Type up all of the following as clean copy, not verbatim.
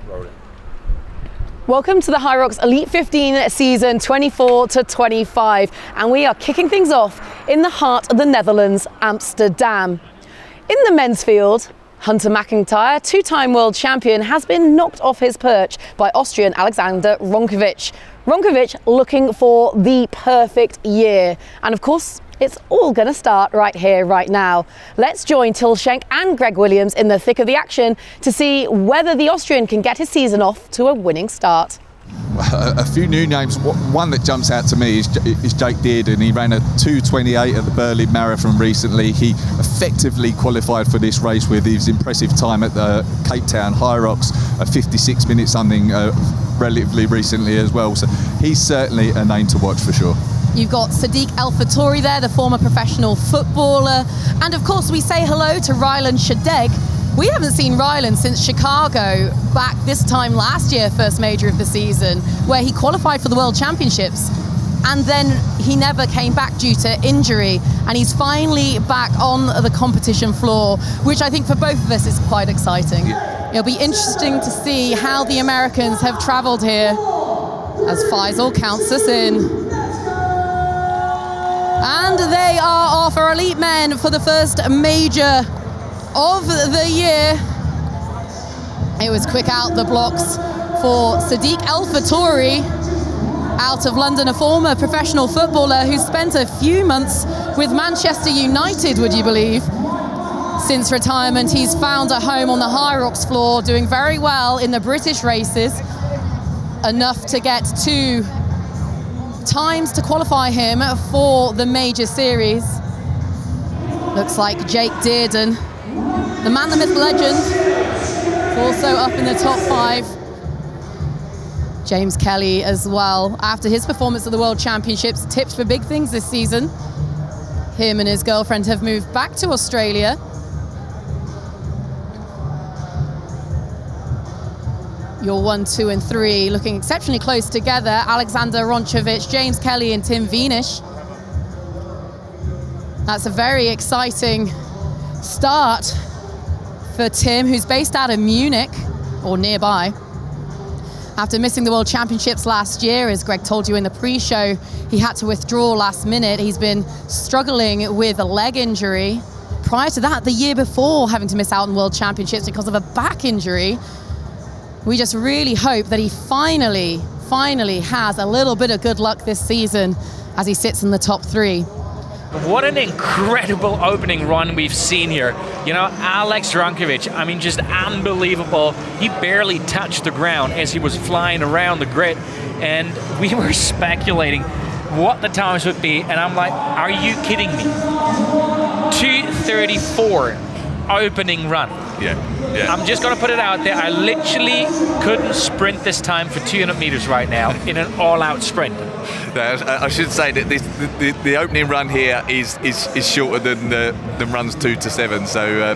Rolling. Welcome to the Hyrox Elite 15 season 24 to 25, and we are kicking things off in the heart of the Netherlands, Amsterdam. In the men's field, Hunter McIntyre, two-time world champion, has been knocked off his perch by Austrian Alexander Ronkovic. Ronkovic looking for the perfect year, and of course, it's all going to start right here, right now. Let's join Till Schenk and Greg Williams in the thick of the action to see whether the Austrian can get his season off to a winning start. A few new names. One that jumps out to me is Jake Dearden. He ran a 2:28 at the Berlin Marathon recently. He effectively qualified for this race with his impressive time at the Cape Town Hyrox, a 56 minutes something relatively recently as well. So he's certainly a name to watch for sure. You've got Sadiq El Fatori there, the former professional footballer. And of course, we say hello to Rylan Shadegg. We haven't seen Rylan since Chicago, back this time last year, first major of the season, where he qualified for the World Championships. And then he never came back due to injury. And he's finally back on the competition floor, which I think for both of us is quite exciting. It'll be interesting to see how the Americans have traveled here as Faisal counts us in. And they are off, our elite men, for the first major of the year. It was quick out the blocks for Sadiq El Fatori, out of London, a former professional footballer who spent a few months with Manchester United, would you believe? Since retirement, he's found a home on the Hyrox floor, doing very well in the British races, enough to get two times to qualify him for the major series. Looks like Jake Dearden, the man, the myth, the legend, also up in the top 5. James Kelly as well, after his performance at the World Championships, tipped for big things this season. Him and his girlfriend have moved back to Australia. Your 1, 2 and 3 looking exceptionally close together. Alexander Ronkovic, James Kelly and Tim Vienisch. That's a very exciting start for Tim, who's based out of Munich or nearby. After missing the World Championships last year, as Greg told you in the pre-show, he had to withdraw last minute. He's been struggling with a leg injury. Prior to that, the year before, having to miss out on World Championships because of a back injury. We just really hope that he finally has a little bit of good luck this season as he sits in the top 3. What an incredible opening run we've seen here. You know, Alex Ronkovic, I mean, just unbelievable. He barely touched the ground as he was flying around the grid, and we were speculating what the times would be, and I'm like, are you kidding me? 2:34 opening run. Yeah. I'm just gonna put it out there. I literally couldn't sprint this time for 200 meters right now in an all-out sprint. I should say that the opening run here is shorter than runs 2 to 7. So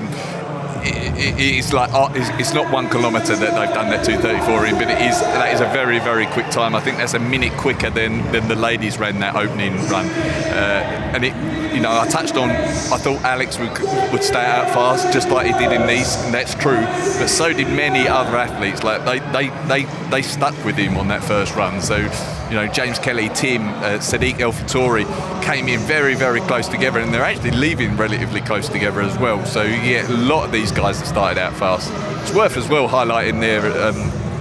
it's like it's not 1 kilometre that they've done that 2:34 in, but that is a very, very quick time. I think that's a minute quicker than the ladies ran that opening run. And it, you know, I touched on, I thought Alex would stay out fast, just like he did in Nice, and that's true. But so did many other athletes. Like they stuck with him on that first run. So, you know, James Kelly, Tim, Sadiq El Fatori came in very, very close together, and they're actually leaving relatively close together as well. So yeah, a lot of these guys have started out fast. It's worth as well highlighting there.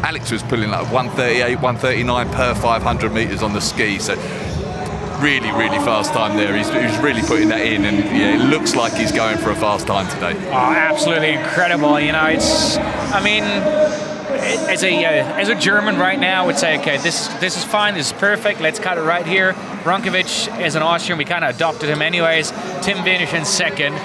Alex was pulling like 1:38, 1:39 per 500 metres on the ski. So really, really fast time there. He's really putting that in, and yeah, it looks like he's going for a fast time today. Oh, absolutely incredible. You know, I mean, as a German right now, I would say, okay, this is fine, this is perfect, let's cut it right here. Ronkovic, as an Austrian, we kind of adopted him anyways. Tim Vienisch in second.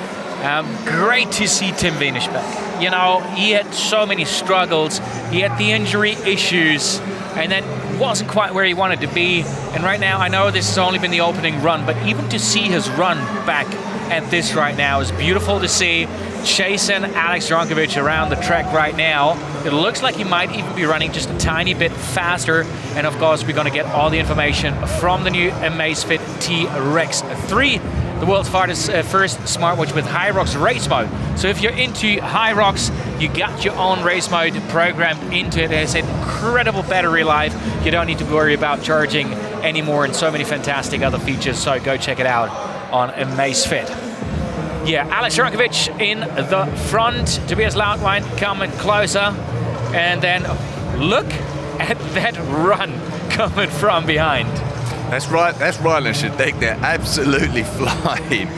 Great to see Tim Vienisch back. You know, he had so many struggles. He had the injury issues, and then wasn't quite where he wanted to be. And right now, I know this has only been the opening run, but even to see his run back at this right now is beautiful to see. Chasing Alex Ronkovic around the track right now. It looks like he might even be running just a tiny bit faster. And of course, we're going to get all the information from the new Amazfit T-Rex 3, the world's first smartwatch with Hyrox race mode. So if you're into Hyrox, You got your own race mode programmed into it. It has incredible battery life. You don't need to worry about charging anymore, and so many fantastic other features. So go check it out on Amazfit. Yeah, Alex Rankovic in the front. Tobias Lautwein coming closer. And then look at that run coming from behind. That's right. That's Ryland Shadek. They're absolutely flying.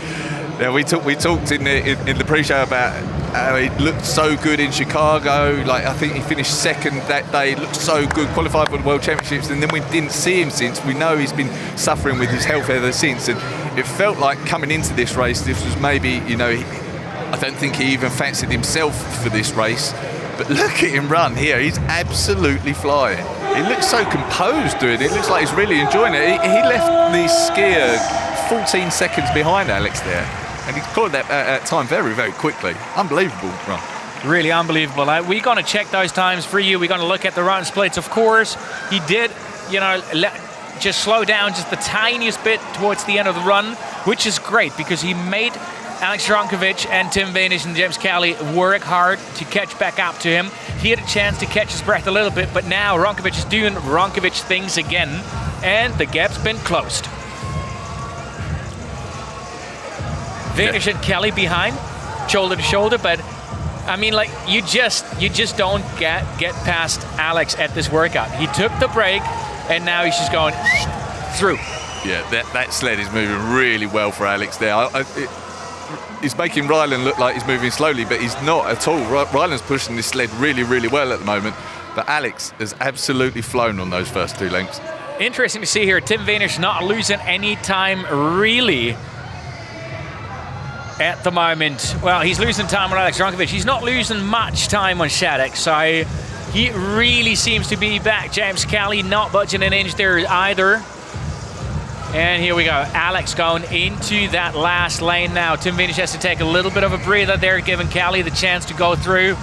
Now we talked in the pre-show about how he looked so good in Chicago. Like, I think he finished second that day. Looked so good, qualified for the World Championships, and then we didn't see him since. We know he's been suffering with his health ever since, and it felt like coming into this race, this was maybe, I don't think he even fancied himself for this race. But look at him run here. He's absolutely flying. He looks so composed doing it. It looks like he's really enjoying it. He left the skier 14 seconds behind Alex there. And he caught that time very, very quickly. Unbelievable run. Really unbelievable. We're going to check those times for you. We're going to look at the run splits, of course. He did, just slow down just the tiniest bit towards the end of the run, which is great because he made Alex Rankovic and Tim Wenisch and James Kelly work hard to catch back up to him. He had a chance to catch his breath a little bit, but now Rankovic is doing Rankovic things again, and the gap's been closed. Wenisch and Kelly behind, shoulder to shoulder, but I mean, like, you just don't get past Alex at this workout. He took the break, and now he's just going through. Yeah, that sled is moving really well for Alex there. He's making Ryland look like he's moving slowly, but he's not at all. Ryland's pushing this sled really, really well at the moment, but Alex has absolutely flown on those first 2 lengths. Interesting to see here, Tim Wenisch not losing any time, really, at the moment. Well, he's losing time on Alex Rankovic. He's not losing much time on Shadek, so he really seems to be back. James Kelly not budging an inch there either. And here we go, Alex going into that last lane now. Tim Wenisch has to take a little bit of a breather there, giving Kelly the chance to go through.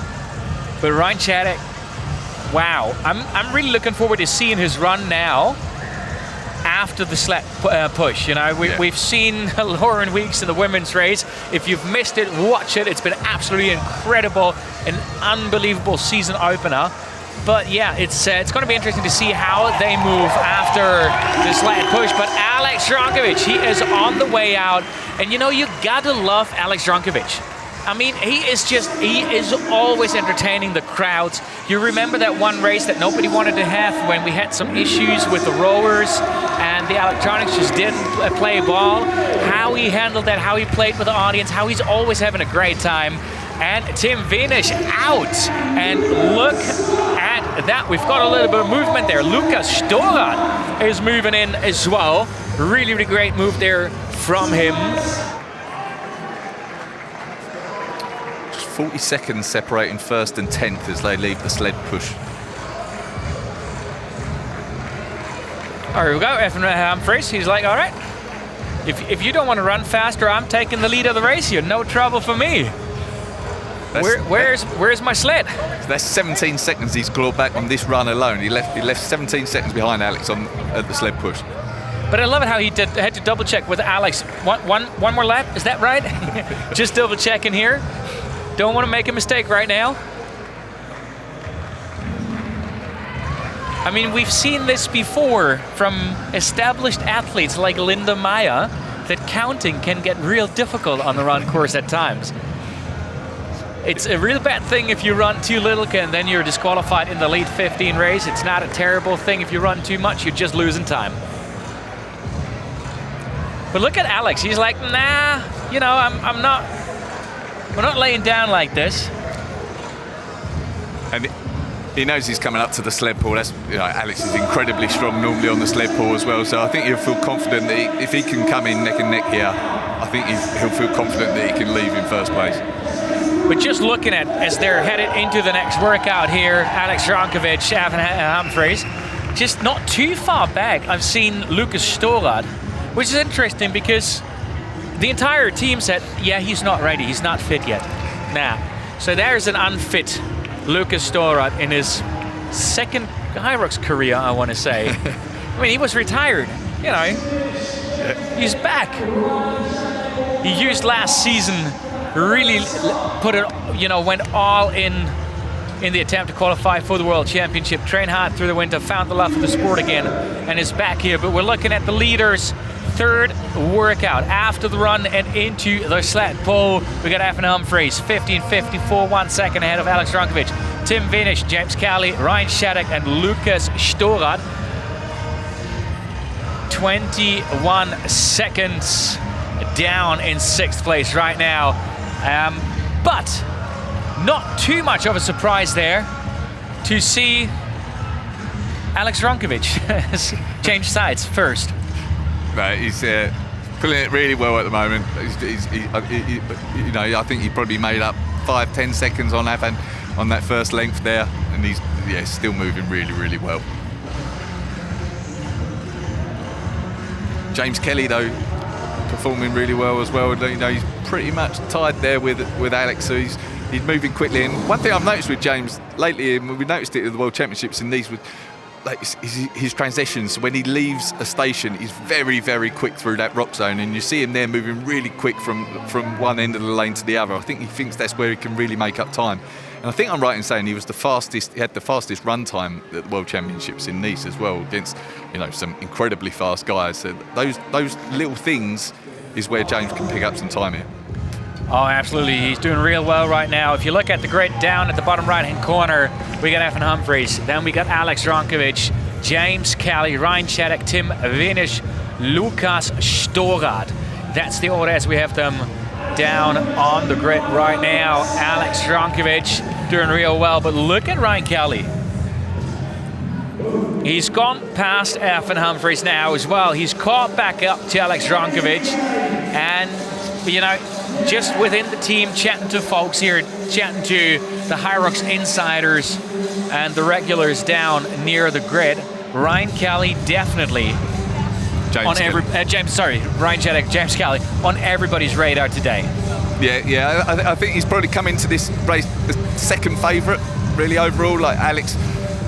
But Ryan Shadek, wow. I'm really looking forward to seeing his run now after the sled push. We've seen Lauren Weeks in the women's race. If you've missed it, watch it. It's been absolutely incredible, an unbelievable season opener. But yeah, it's going to be interesting to see how they move after the sled push. But Alex Rankovic, he is on the way out. And you gotta love Alex Rankovic. I mean, he is always entertaining the crowds. You remember that one race that nobody wanted to have when we had some issues with the rowers and the electronics just didn't play ball. How he handled that, how he played with the audience, how he's always having a great time. And Tim Wenisch out. And look at that. We've got a little bit of movement there. Lukas Storad is moving in as well. Really, really great move there from him. 40 seconds separating first and 10th as they leave the sled push. There we go, Evan Humphries. He's like, all right, if you don't want to run faster, I'm taking the lead of the race here. No trouble for me. Where's my sled? That's 17 seconds he's clawed back on this run alone. He left 17 seconds behind Alex at the sled push. But I love it how he had to double check with Alex. One more lap, is that right? Just double checking here. Don't want to make a mistake right now. I mean, we've seen this before from established athletes like Linda Meyer, that counting can get real difficult on the run course at times. It's a real bad thing if you run too little and then you're disqualified in the Elite 15 race. It's not a terrible thing if you run too much, you're just losing time. But look at Alex, he's like, nah, we're not laying down like this. And he knows he's coming up to the sled pull. Alex is incredibly strong normally on the sled pull as well. So I think he'll feel confident that if he can come in neck and neck here, I think he'll feel confident that he can leave in first place. But just looking at, as they're headed into the next workout here, Alex Rankovic, Evan Humphries, just not too far back, I've seen Lukas Storad, which is interesting because the entire team said, yeah, he's not ready, he's not fit yet. So there's an unfit Lukas Storad in his second Hyrox career, I want to say. I mean, he was retired, He's back. He used last season really put it, went all in the attempt to qualify for the World Championship. Trained hard through the winter, found the love for the sport again, and is back here. But we're looking at the leaders' third workout after the run and into the sled pull. We got Evan Humphreys, 15:54, 1 second ahead of Alex Rankovic. Tim Vinish, James Kelly, Ryan Shattuck, and Lucas Storad. 21 seconds down in 6th place right now. But not too much of a surprise there to see Alex Rankovic change sides first. Right, he's pulling it really well at the moment. I think he probably made up 5-10 seconds on that first length there, and he's still moving really, really well. James Kelly though, performing really well as well. He's pretty much tied there with Alex, so he's moving quickly. And one thing I've noticed with James lately, and we noticed it at the World Championships in these, his transitions. When he leaves a station, he's very, very quick through that rock zone, and you see him there moving really quick from one end of the lane to the other. I think he thinks that's where he can really make up time. And I think I'm right in saying he had the fastest run time at the World Championships in Nice as well, against some incredibly fast guys. So those little things is where James can pick up some time here. Oh, absolutely. He's doing real well right now. If you look at the grid down at the bottom right-hand corner, we got Evan Humphreys. Then we got Alex Rankovic, James Kelly, Ryan Shattuck, Tim Vinish, Lucas Storad. That's the order as we have them down on the grid right now. Alex Rankovic doing real well, but look at Ryan Kelly. He's gone past Evan Humphreys now as well. He's caught back up to Alex Rankovic, and just within the team, chatting to folks here, chatting to the Hyrox insiders and the regulars down near the grid. Ryan Kelly definitely Ryan Shattuck, James Kelly on everybody's radar today. Yeah, I think he's probably come into this race the second favourite, really, overall. Like Alex,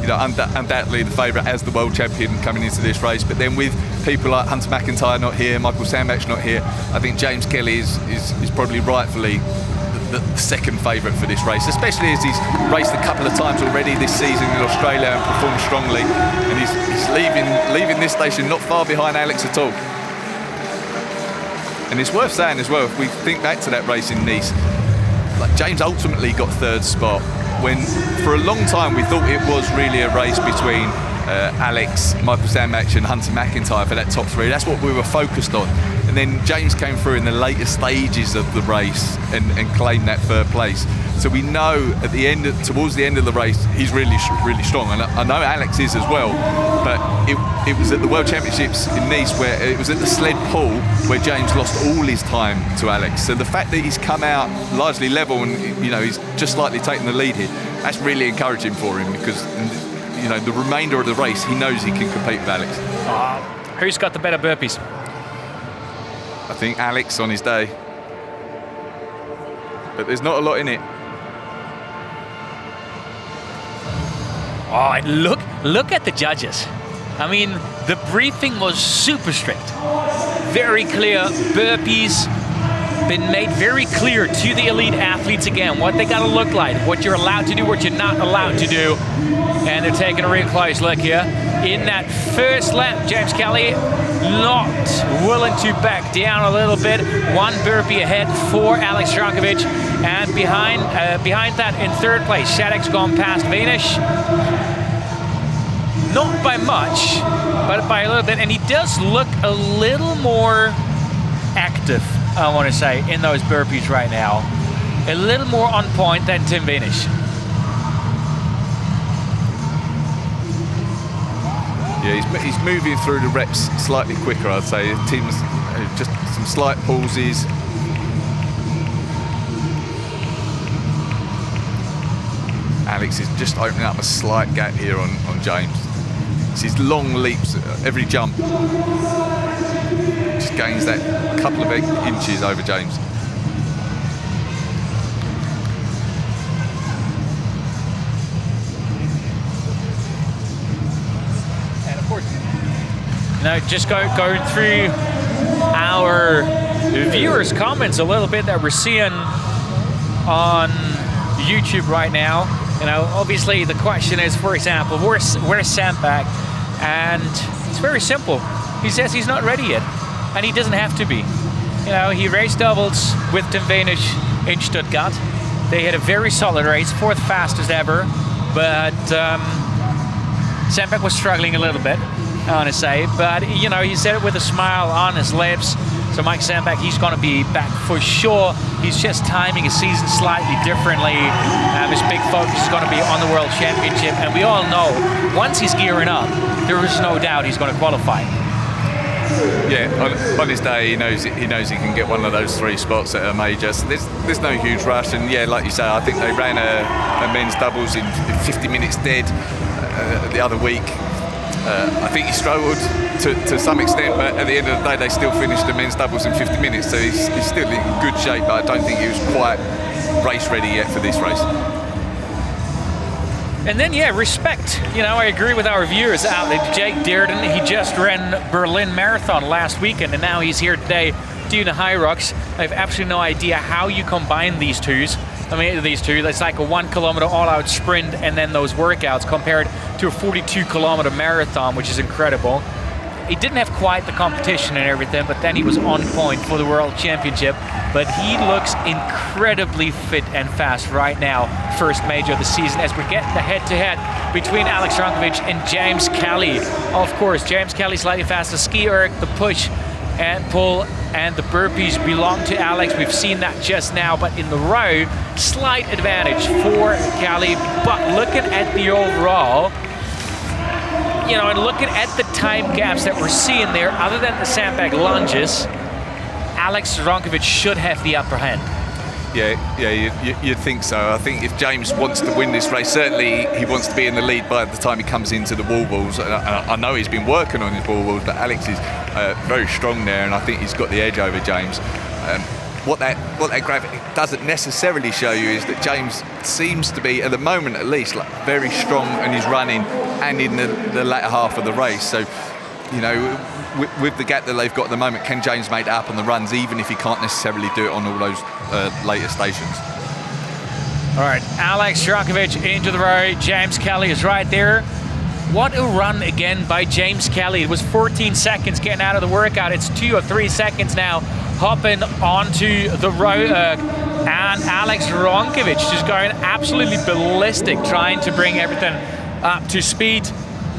undoubtedly the favourite as the world champion coming into this race. But then with people like Hunter McIntyre not here, Michael Sandbach not here, I think James Kelly is probably rightfully the second favourite for this race, especially as he's raced a couple of times already this season in Australia and performed strongly. And he's leaving this station not far behind Alex at all. And it's worth saying as well, if we think back to that race in Nice, like James ultimately got third spot, when for a long time we thought it was really a race between Alex, Michael Sandbach and Hunter McIntyre for that top three. That's what we were focused on. And then James came through in the later stages of the race and claimed that third place. So we know towards the end of the race, he's really, really strong. And I know Alex is as well. But it was at the World Championships in Nice, where it was at the sled pull where James lost all his time to Alex. So the fact that he's come out largely level and he's just slightly taken the lead here, that's really encouraging for him, because the remainder of the race, he knows he can compete with Alex. Who's got the better burpees? I think Alex on his day. But there's not a lot in it. Oh, and look at the judges. I mean, the briefing was super strict. Very clear burpees. Been made very clear to the elite athletes again, what they gotta look like, what you're allowed to do, what you're not allowed to do. And they're taking a real close look here. In that first lap, James Kelly not willing to back down a little bit. One burpee ahead for Alex Rankovic. And behind that in third place, Shattuck's gone past Vinish. Not by much, but by a little bit. And he does look a little more active, I want to say, in those burpees right now. A little more on point than Tim Vinish. Yeah, he's moving through the reps slightly quicker, I'd say. Tim's just some slight pauses. Alex is just opening up a slight gap here on James. It's his long leaps at every jump. Just gains that couple of inches over James. And of course, just going through our viewers' comments a little bit, that we're seeing on YouTube right now. You know, obviously the question is, for example, where's Sandbach? And it's very simple. He says he's not ready yet, and he doesn't have to be. You know, he raced doubles with Tim Wenisch in Stuttgart. They had a very solid race, 4th fastest ever, but Sandbach was struggling a little bit, I want to say. But, you know, he said it with a smile on his lips. So Mike Sandbach, he's going to be back for sure. He's just timing his season slightly differently. His big focus is going to be on the World Championship. And we all know, once he's gearing up, there is no doubt he's going to qualify. Yeah, on his day, he knows he can get one of those 3 spots at a major. So there's no huge rush. And yeah, like you say, I think they ran a men's doubles in 50 minutes dead the other week. I think he struggled to some extent, but at the end of the day, they still finished the men's doubles in 50 minutes. So he's still in good shape, but I don't think he was quite race ready yet for this race. And then, yeah, respect. You know, I agree with our viewers out there. Jake Dearden, he just ran Berlin Marathon last weekend, and now he's here today doing the HYROX. I have absolutely no idea how you combine these two. That's like a 1 kilometer all-out sprint and then those workouts compared to a 42-kilometer marathon, which is incredible. He didn't have quite the competition and everything, but then he was on point for the World Championship. But he looks incredibly fit and fast right now, first major of the season, as we get the head-to-head between Alex Rankovic and James Kelly. Of course, James Kelly slightly faster. Ski erg, the push and pull and the burpees belong to Alex. We've seen that just now, but in the row, slight advantage for Kelly. But looking at the overall, you know, and looking at the time gaps that we're seeing there, other than the Sandbach lunges, Alex Rankovic should have the upper hand. Yeah, you'd think so. I think if James wants to win this race, certainly he wants to be in the lead by the time he comes into the wall balls. I know he's been working on his wall balls, but Alex is very strong there, and I think he's got the edge over James. What that graphic doesn't necessarily show you is that James seems to be, at the moment at least, like very strong in his running and in the latter half of the race. So, you know, with the gap that they've got at the moment, can James make that up on the runs, even if he can't necessarily do it on all those later stations? All right, Alex Rankovic into the row. James Kelly is right there. What a run again by James Kelly. It was 14 seconds getting out of the workout. It's 2 or 3 seconds now hopping onto the row. And Alex Rankovic just going absolutely ballistic, trying to bring everything up to speed.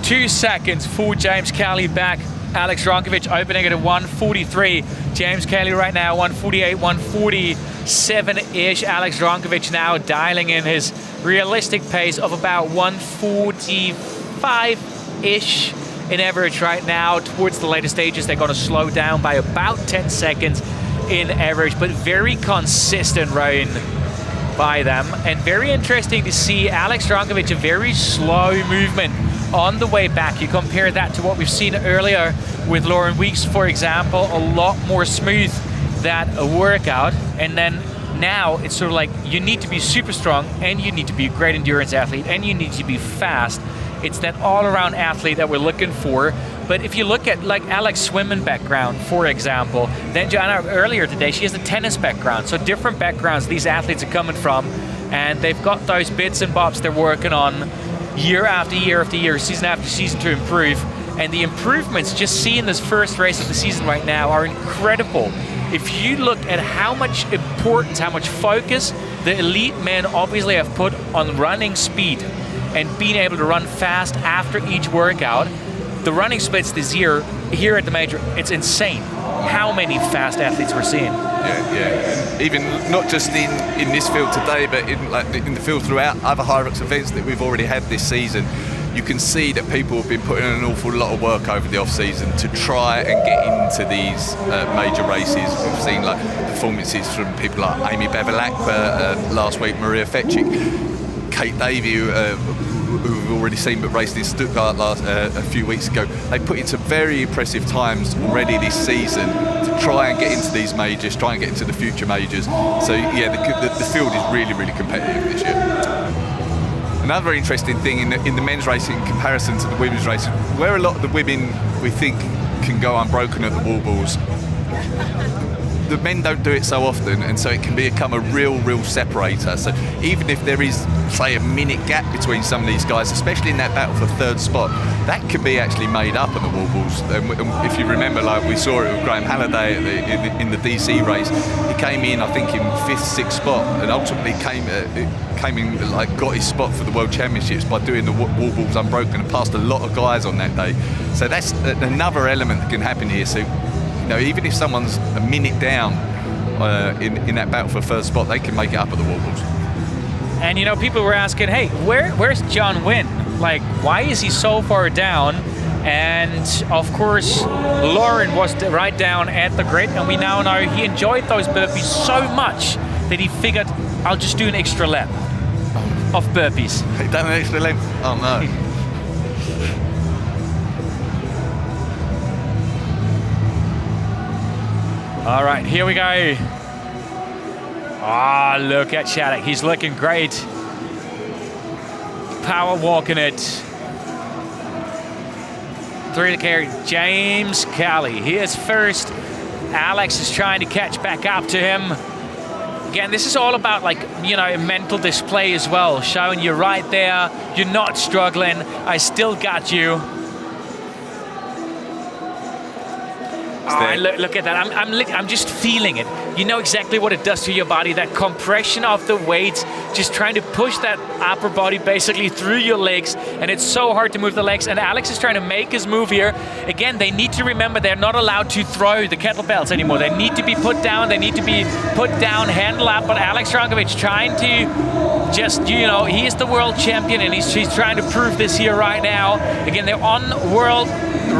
2 seconds for James Kelly back. Alex Rankovic opening it at 1:43. James Kelly right now 1:48, 1:47-ish. Alex Rankovic now dialing in his realistic pace of about 1:45-ish in average right now. Towards the later stages, they're going to slow down by about 10 seconds in average, but very consistent run by them. And very interesting to see Alex Rankovic, a very slow movement on the way back. You compare that to what we've seen earlier with Lauren Weeks, for example, a lot more smooth that workout. And then now it's sort of like you need to be super strong and you need to be a great endurance athlete and you need to be fast. It's that all-around athlete that we're looking for. But if you look at like Alex's swimming background, for example, then Joanna earlier today, she has a tennis background. So different backgrounds these athletes are coming from, and they've got those bits and bobs they're working on year after year after year, season after season to improve. And the improvements, just seeing this first race of the season right now, are incredible. If you look at how much importance, how much focus the elite men obviously have put on running speed and being able to run fast after each workout, the running splits this year here at the major, it's insane how many fast athletes we're seeing. Yeah. Even not just in this field today, but in the field throughout other HYROX events that we've already had this season. You can see that people have been putting in an awful lot of work over the off-season to try and get into these major races. We've seen like performances from people like Amy Bevilacqua last week, Maria Fetchik, Kate Davey, who we've already seen but raced in Stuttgart a few weeks ago. They put in some very impressive times already this season to try and get into these majors, try and get into the future majors. So yeah, the field is really, really competitive this year. Another interesting thing in the men's racing in comparison to the women's racing, where a lot of the women we think can go unbroken at the wall balls, the men don't do it so often, and so it can become a real separator. So even if there is, say, a minute gap between some of these guys, especially in that battle for third spot, that can be actually made up on the wall balls. And if you remember, like we saw it with Graham Halliday in the DC race, he came in, I think, in 5th, 6th spot, and ultimately came in, like, got his spot for the World Championships by doing the wall balls unbroken, and passed a lot of guys on that day. So that's another element that can happen here. So, you know, even if someone's a minute down in that battle for first spot, they can make it up at the wall balls. And, you know, people were asking, hey, where's John Wynn? Like, why is he so far down? And, of course, Lauren was right down at the grid, and we now know he enjoyed those burpees so much that he figured, I'll just do an extra lap of burpees. He done an extra lap? Oh, no. All right, here we go. Ah, look at Shattuck. He's looking great. Power walking it. Through the carry, James Kelly. He is first. Alex is trying to catch back up to him. Again, this is all about, like, you know, a mental display as well, showing you're right there, you're not struggling, I still got you. Oh, look at that. I'm just feeling it. You know exactly what it does to your body, that compression of the weights, just trying to push that upper body basically through your legs, and it's so hard to move the legs, and Alex is trying to make his move here. Again, they need to remember they're not allowed to throw the kettlebells anymore. They need to be put down, they need to be put down, handle up, but Alex Rankovic trying to just, you know, he is the world champion, and he's trying to prove this here right now. Again, they're on world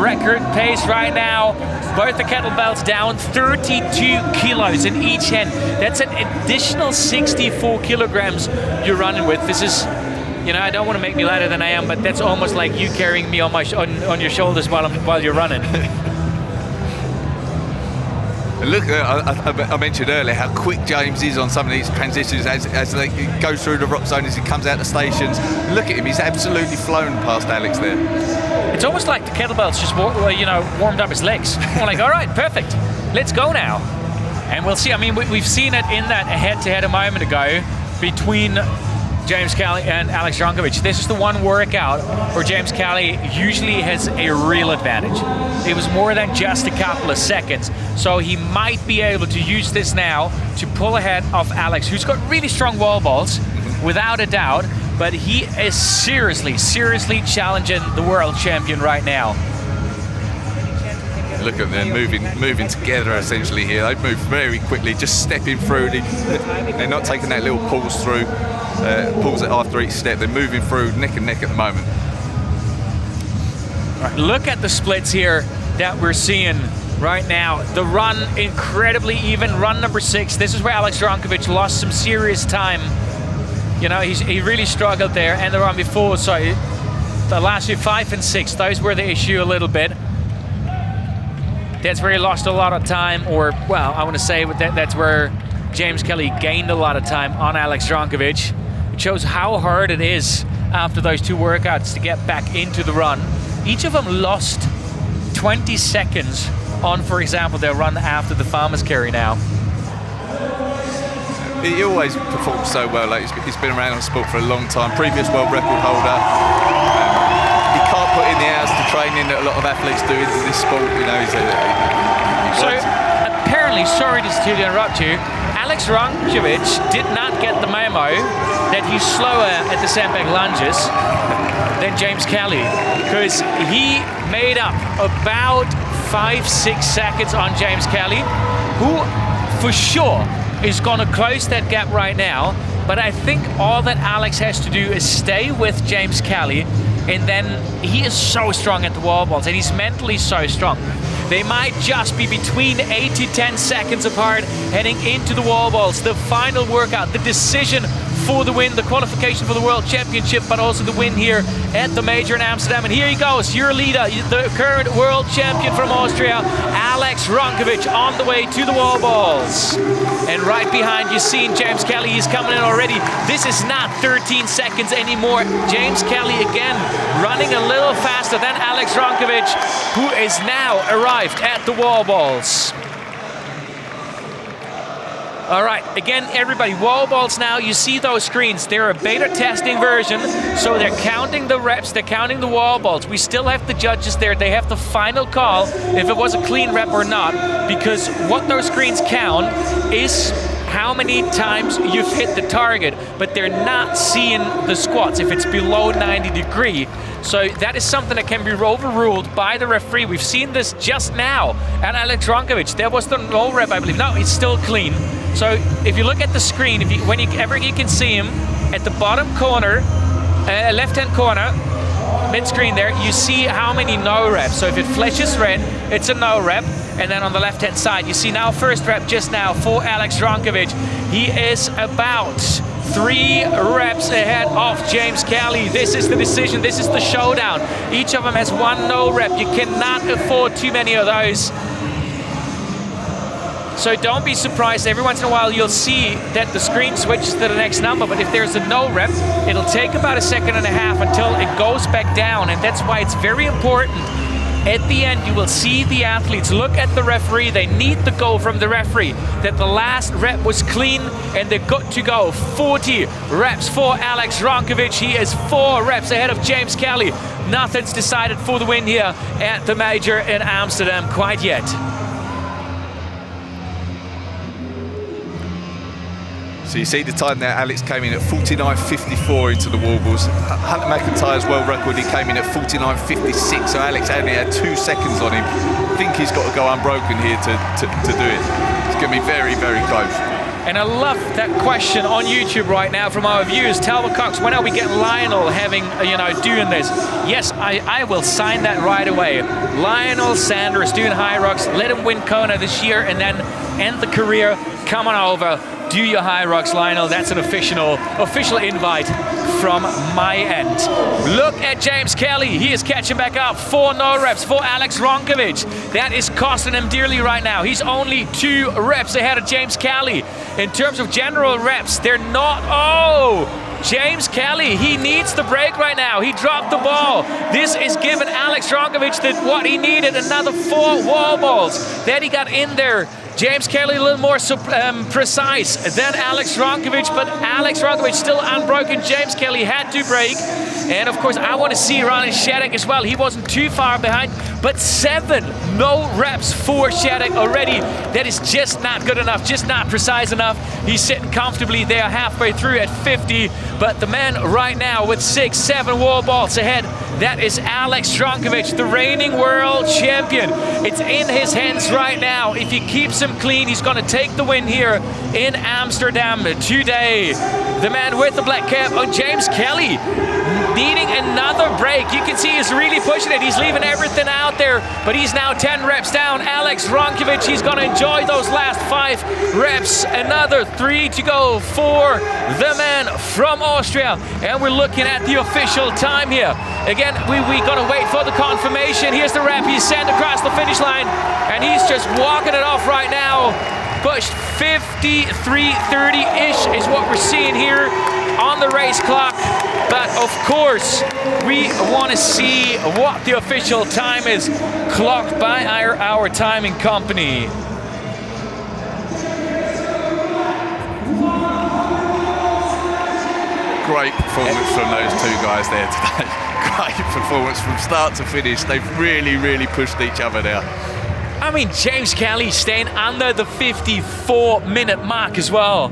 record pace right now. Both the kettlebells down 32 kilos in each hand. That's an additional 64 kilograms you're running with. This is, you know, I don't want to make me lighter than I am, but that's almost like you carrying me on on your shoulders while you're running. Look, I mentioned earlier how quick James is on some of these transitions as they go through the rock zone, as he comes out the stations. Look at him, he's absolutely flown past Alex there. It's almost like the kettlebells just, you know, warmed up his legs. We're like, all right, perfect, let's go now. And we'll see. I mean, we've seen it in that head-to-head a moment ago between James Kelly and Alex Rankovic. This is the one workout where James Kelly usually has a real advantage. It was more than just a couple of seconds. So he might be able to use this now to pull ahead of Alex, who's got really strong wall balls, without a doubt, but he is seriously challenging the world champion right now. Look at them moving together essentially here. They move very quickly, just stepping through. They're not taking that little pause through, pause after each step. They're moving through neck and neck at the moment. All right, look at the splits here that we're seeing right now. The run, incredibly even. Run number 6. This is where Alex Rankovic lost some serious time. You know, he really struggled there. And the run before, so the last 5 and 6, those were the issue a little bit. That's where he lost a lot of time, or, well, I want to say that's where James Kelly gained a lot of time on Alex Rankovic. It shows how hard it is after those 2 workouts to get back into the run. Each of them lost 20 seconds on, for example, their run after the farmer's carry now. He always performs so well. Like, he's been around in the sport for a long time, previous world record holder. He can't put in the hours to training that a lot of athletes do into this sport. You know, so apparently, sorry to interrupt you, Alex Rankovic did not get the memo that he's slower at the sandbag lunges than James Kelly, because he made up about 5-6 seconds on James Kelly, who for sure is going to close that gap right now. But I think all that Alex has to do is stay with James Kelly, and then he is so strong at the wall balls, and he's mentally so strong. They might just be between 8 to 10 seconds apart heading into the wall balls. The final workout, the decision for the win, the qualification for the World Championship, but also the win here at the Major in Amsterdam. And here he goes, your leader, the current world champion from Austria, Alex Rankovic, on the way to the wall balls. And right behind you, seeing James Kelly, he's coming in already. This is not 13 seconds anymore. James Kelly again running a little faster than Alex Rankovic, who is now arrived at the wall balls. All right, again, everybody, wall balls now, you see those screens. They're a beta testing version, so they're counting the reps, they're counting the wall balls. We still have the judges there. They have the final call if it was a clean rep or not, because what those screens count is how many times you've hit the target, but they're not seeing the squats if it's below 90 degree. So that is something that can be overruled by the referee. We've seen this just now at Alex Ronkovic. There was the no rep, I believe. No, it's still clean. So if you look at the screen, whenever you can see him at the bottom corner, left-hand corner, mid-screen there, you see how many no reps. So if it flashes red, it's a no rep. And then on the left-hand side, you see now first rep just now for Alex Ronkovic. He is about 3 reps ahead of James Kelly. This is the decision, this is the showdown. Each of them has 1 no rep. You cannot afford too many of those. So don't be surprised, every once in a while you'll see that the screen switches to the next number, but if there's a no rep, it'll take about 1.5 seconds until it goes back down, and that's why it's very important. At the end, you will see the athletes look at the referee. They need the go from the referee that the last rep was clean and they're good to go. 40 reps for Alex Ronkovic. He is 4 reps ahead of James Kelly. Nothing's decided for the win here at the major in Amsterdam quite yet. So you see the time there, Alex came in at 49.54 into the wall balls. Hunter McIntyre's world record, he came in at 49.56, so Alex only had 2 seconds on him. I think he's got to go unbroken here to do it. It's going to be very, very close. And I love that question on YouTube right now from our viewers. Talbot Cox, when are we getting Lionel having, doing this? Yes, I will sign that right away. Lionel Sanders doing High Rocks. Let him win Kona this year and then end the career. Come on over. Do your High Rocks, Lionel. That's an official invite from my end. Look at James Kelly. He is catching back up. 4 no reps for Alex Ronkovic. That is costing him dearly right now. He's only 2 reps ahead of James Kelly. In terms of general reps, they're not... Oh! James Kelly, he needs the break right now. He dropped the ball. This is giving Alex Ronkovic what he needed, another 4 wall balls that he got in there. James Kelly a little more precise than Alex Ronkovic, but Alex Ronkovic still unbroken. James Kelly had to break. And of course, I want to see Ryan Shattuck as well. He wasn't too far behind, but 7 no reps for Shattuck already. That is just not good enough, just not precise enough. He's sitting comfortably there halfway through at 50, but the man right now with 6, 7 wall balls ahead, that is Alex Ronkovic, the reigning world champion. It's in his hands right now. If he keeps him clean, he's going to take the win here in Amsterdam today. The man with the black cap on James Kelly needing another break. You can see he's really pushing it. He's leaving everything out there, but he's now 10 reps down. Alex Ronkovic, he's going to enjoy those last 5 reps. Another 3 to go for the man from Austria. And we're looking at the official time here. Again, we got to wait for the confirmation. Here's the rep. He's sent across the finish line, and he's just walking it off right now. Pushed 53:30-ish is what we're seeing here on the race clock. But of course, we want to see what the official time is clocked by our timing company. Great performance from those 2 guys there today. Great performance from start to finish. They've really, really pushed each other there. I mean, James Kelly staying under the 54-minute mark as well.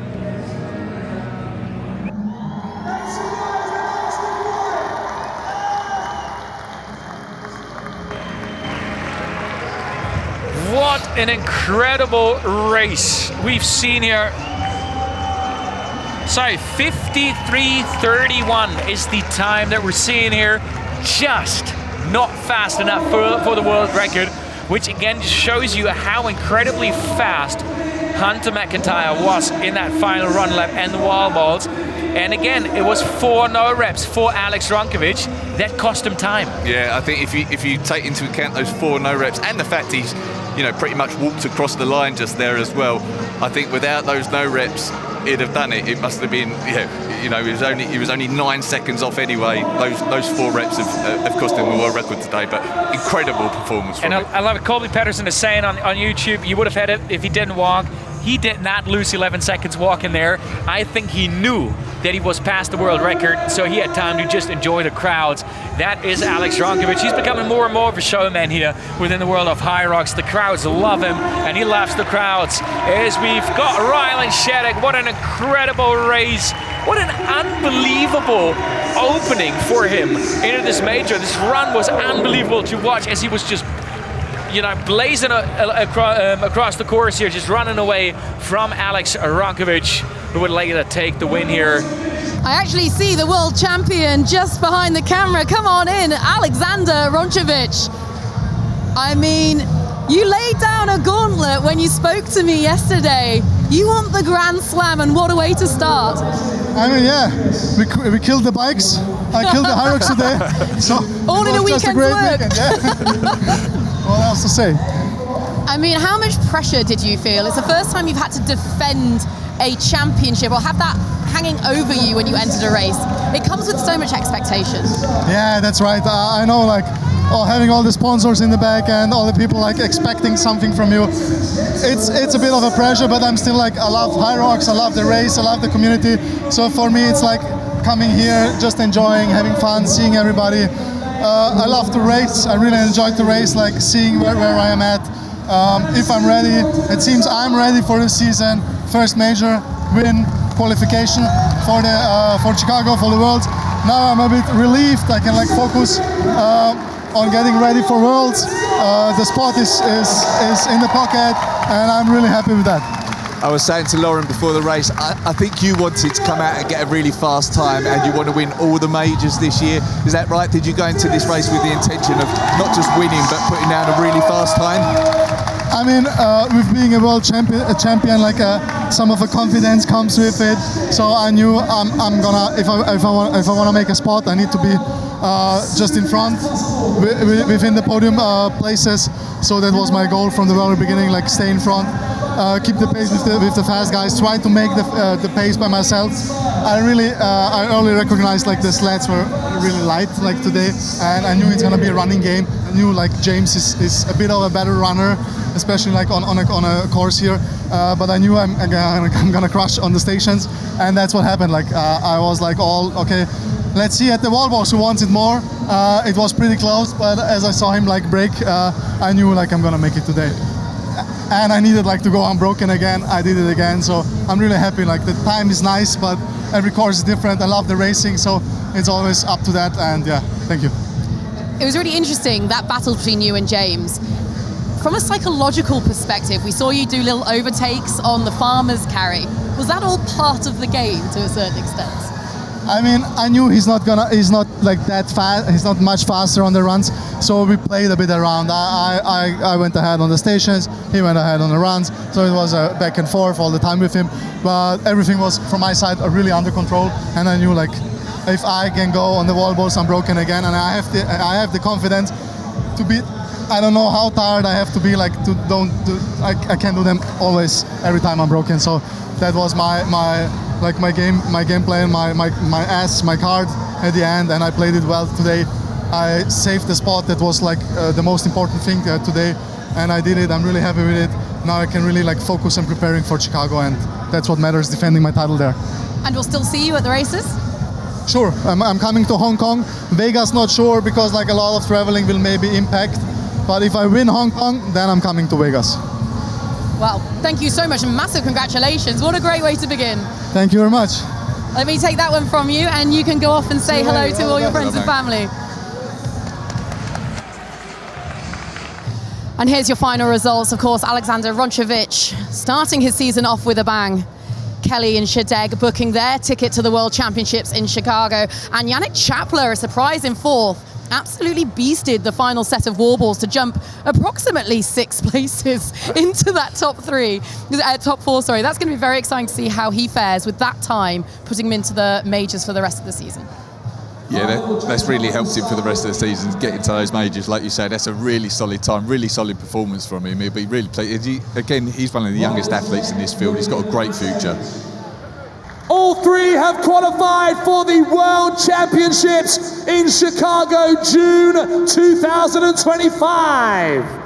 What an incredible race we've seen here. So 53:31 is the time that we're seeing here. Just not fast enough for the world record, which again shows you how incredibly fast Hunter McIntyre was in that final run lap and the wall balls. And again, it was 4 no reps for Alex Ronkovic. That cost him time. Yeah, I think if you take into account those 4 no reps and the fact he's pretty much walked across the line just there as well, I think without those no reps, he'd have done it. It must have been, he was only 9 seconds off anyway. Those 4 reps have cost him a world record today, but incredible performance from him. I love it. Colby Patterson is saying on YouTube, you would have had it if he didn't walk. He did not lose 11 seconds walking there. I think he knew that he was past the world record, so he had time to just enjoy the crowds. That is Alex Rankovic. He's becoming more and more of a showman here within the world of HYROX. The crowds love him, and he loves the crowds. As we've got Rylan Sheddick, what an incredible race. What an unbelievable opening for him into this major. This run was unbelievable to watch as he was just, you know, blazing across the course here, just running away from Alex Rankovic, who would later take the win here. I actually see the world champion just behind the camera. Come on in, Alexander Rankovic. I mean, you laid down a gauntlet when you spoke to me yesterday. You want the Grand Slam, and what a way to start. I mean, yeah, we killed the bikes. I killed the HYROX today. So all in a weekend's work. Weekend, yeah. What else to say? I mean, how much pressure did you feel? It's the first time you've had to defend a championship or have that hanging over you when you entered a race. It comes with so much expectation. Yeah, that's right. I know, like, having all the sponsors in the back and all the people like expecting something from you. It's a bit of a pressure, but I'm still like, I love HYROX, I love the race, I love the community. So for me, it's like coming here, just enjoying, having fun, seeing everybody. I love to race. I really enjoyed the race, like seeing where I am at. If I'm ready, it seems I'm ready for the season. First major win, qualification for Chicago, for the World. Now I'm a bit relieved. I can like focus on getting ready for Worlds. The spot is in the pocket, and I'm really happy with that. I was saying to Lauren before the race, I think you wanted to come out and get a really fast time, and you want to win all the majors this year. Is that right? Did you go into this race with the intention of not just winning, but putting down a really fast time? I mean, with being a world champion, like some of the confidence comes with it. So I knew I'm gonna, if I want to make a spot, I need to be just in front, within the podium places. So that was my goal from the very beginning, like stay in front. Keep the pace with the fast guys. Try to make the pace by myself. I early recognized like the sleds were really light like today, and I knew it's gonna be a running game. I knew like James is a bit of a better runner, especially like on a course here. But I knew I'm gonna crush on the stations, and that's what happened. Like I was like, all okay. Let's see at the wall box who wants it more. It was pretty close, but as I saw him like break, I knew like I'm gonna make it today. And I needed like to go unbroken again. I did it again, so I'm really happy. Like the time is nice, but every course is different. I love the racing, so it's always up to that. And yeah, thank you. It was really interesting, that battle between you and James. From a psychological perspective, we saw you do little overtakes on the farmer's carry. Was that all part of the game to a certain extent? I mean, I knew he's not like that fast. He's not much faster on the runs, so we played a bit around. I went ahead on the stations, he went ahead on the runs, so it was a back and forth all the time with him. But everything was from my side really under control, and I knew like if I can go on the wall balls unbroken again, and I have the confidence to be. I don't know how tired I have to be, like I can't do them always every time I'm broken. So that was my game plan, my card at the end, and I played it well today. I saved the spot. That was like the most important thing today, and I did it. I'm really happy with it. Now I can really like focus on preparing for Chicago, and that's what matters, defending my title there. And we'll still see you at the races? Sure, I'm coming to Hong Kong. Vegas, not sure, because like a lot of traveling will maybe impact. But if I win Hong Kong, then I'm coming to Vegas. Well, thank you so much, and massive congratulations. What a great way to begin. Thank you very much. Let me take that one from you, and you can go off and say hello to all your friends and family. And here's your final results. Of course, Alexander Rankovic starting his season off with a bang. Kelly and Sheddick booking their ticket to the World Championships in Chicago. And Yannick Chapler, a surprise in fourth, absolutely beasted the final set of warballs to jump approximately 6 places into that top four. That's going to be very exciting to see how he fares with that time, putting him into the majors for the rest of the season. Yeah, that's really helped him for the rest of the season, getting to those majors. Like you said, that's a really solid time, really solid performance from him. He'll be really again, he's one of the youngest athletes in this field. He's got a great future. All three have qualified for the World Championships in Chicago, June 2025.